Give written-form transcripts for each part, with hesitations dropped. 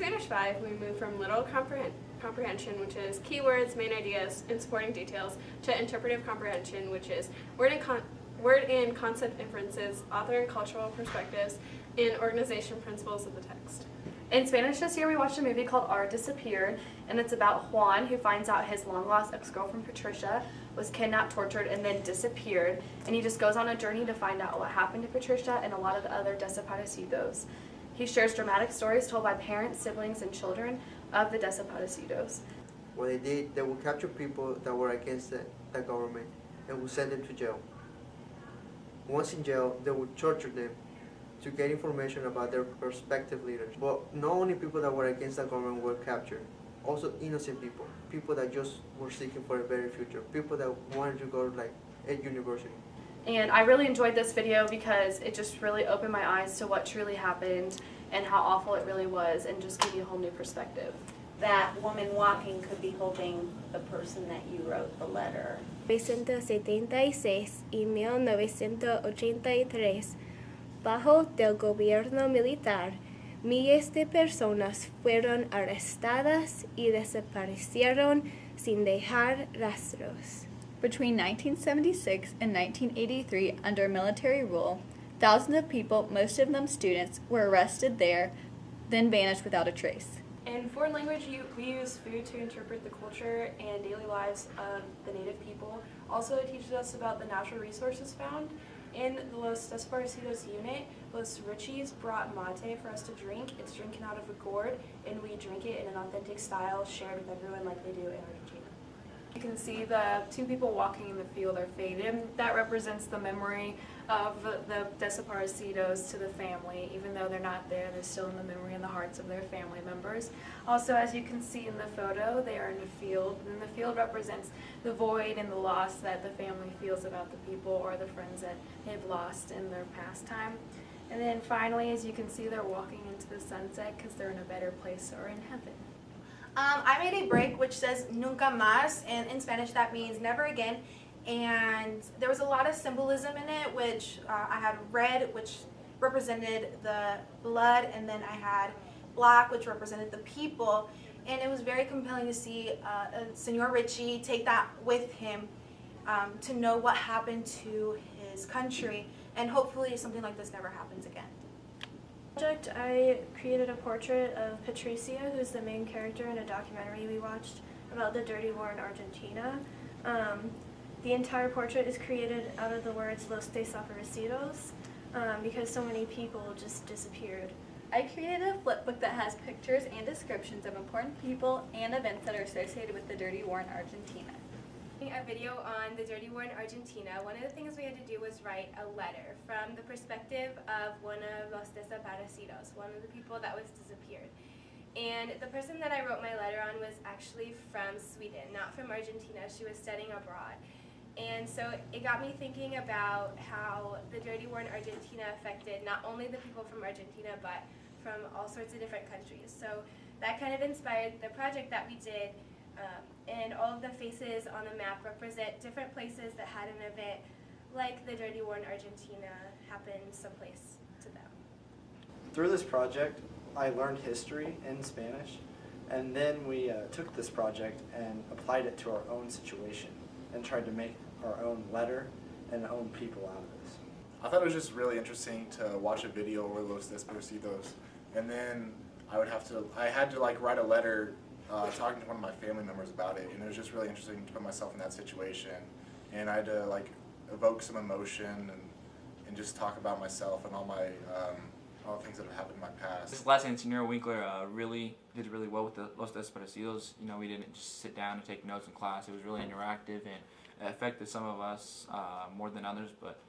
Spanish 5, we move from literal comprehension, which is keywords, main ideas, and supporting details, to interpretive comprehension, which is word and concept inferences, author and cultural perspectives, and organization principles of the text. In Spanish this year, we watched a movie called Our Disappeared, and it's about Juan, who finds out his long-lost ex-girlfriend Patricia was kidnapped, tortured, and then disappeared. And he just goes on a journey to find out what happened to Patricia and a lot of the other desaparecidos. He shares dramatic stories told by parents, siblings, and children of the desaparecidos. What they did, they would capture people that were against the government and would send them to jail. Once in jail, they would torture them to get information about their prospective leaders. But not only people that were against the government were captured, also innocent people, people that just were seeking for a better future, people that wanted to go to a university. And I really enjoyed this video because it just really opened my eyes to what truly happened and how awful it really was, and just gave you a whole new perspective. That woman walking could be holding the person that you wrote the letter. 1976 y 1983, bajo del gobierno militar, miles de personas fueron arrestadas y desaparecieron sin dejar rastros. Between 1976 and 1983, under military rule, thousands of people, most of them students, were arrested there, then vanished without a trace. In foreign language, we use food to interpret the culture and daily lives of the native people. Also, it teaches us about the natural resources found. In the Los Desaparecidos unit, Los Richis brought mate for us to drink. It's drinking out of a gourd, and we drink it in an authentic style, shared with everyone like they do in Argentina. You can see the two people walking in the field are faded. That represents the memory of the desaparecidos to the family. Even though they're not there, they're still in the memory and the hearts of their family members. Also, as you can see in the photo, they are in the field, and the field represents the void and the loss that the family feels about the people or the friends that they've lost in their past time. And then finally, as you can see, they're walking into the sunset because they're in a better place or in heaven. I made a break which says nunca más, and in Spanish that means never again, and there was a lot of symbolism in it, which I had red, which represented the blood, and then I had black, which represented the people, and it was very compelling to see Senor Richie take that with him to know what happened to his country, and hopefully something like this never happens again. Project, I created a portrait of Patricia, who's the main character in a documentary we watched about the dirty war in Argentina. The entire portrait is created out of the words Los Desaparecidos because so many people just disappeared. I created a flipbook that has pictures and descriptions of important people and events that are associated with the dirty war in Argentina. Our video on the dirty war in Argentina, one of the things we had to do was write a letter from the perspective of one of Los Desaparecidos, one of the people that was disappeared. And the person that I wrote my letter on was actually from Sweden, not from Argentina. She was studying abroad. And so it got me thinking about how the dirty war in Argentina affected not only the people from Argentina, but from all sorts of different countries. So that kind of inspired the project that we did. And all of the faces on the map represent different places that had an event like the dirty war in Argentina happened someplace to them. Through this project, I learned history in Spanish, and then we took this project and applied it to our own situation and tried to make our own letter and own people out of this. I thought it was just really interesting to watch a video over Los Desaparecidos, and then I had to write a letter talking to one of my family members about it, and it was just really interesting to put myself in that situation, and I had to evoke some emotion and just talk about myself and all the things that have happened in my past. This lesson, Senor Winkler did really well with the Los Desaparecidos. You know, we didn't just sit down and take notes in class. It was really interactive, and it affected some of us more than others, but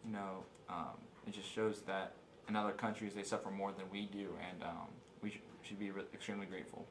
you know, it just shows that in other countries they suffer more than we do, and we should be extremely grateful.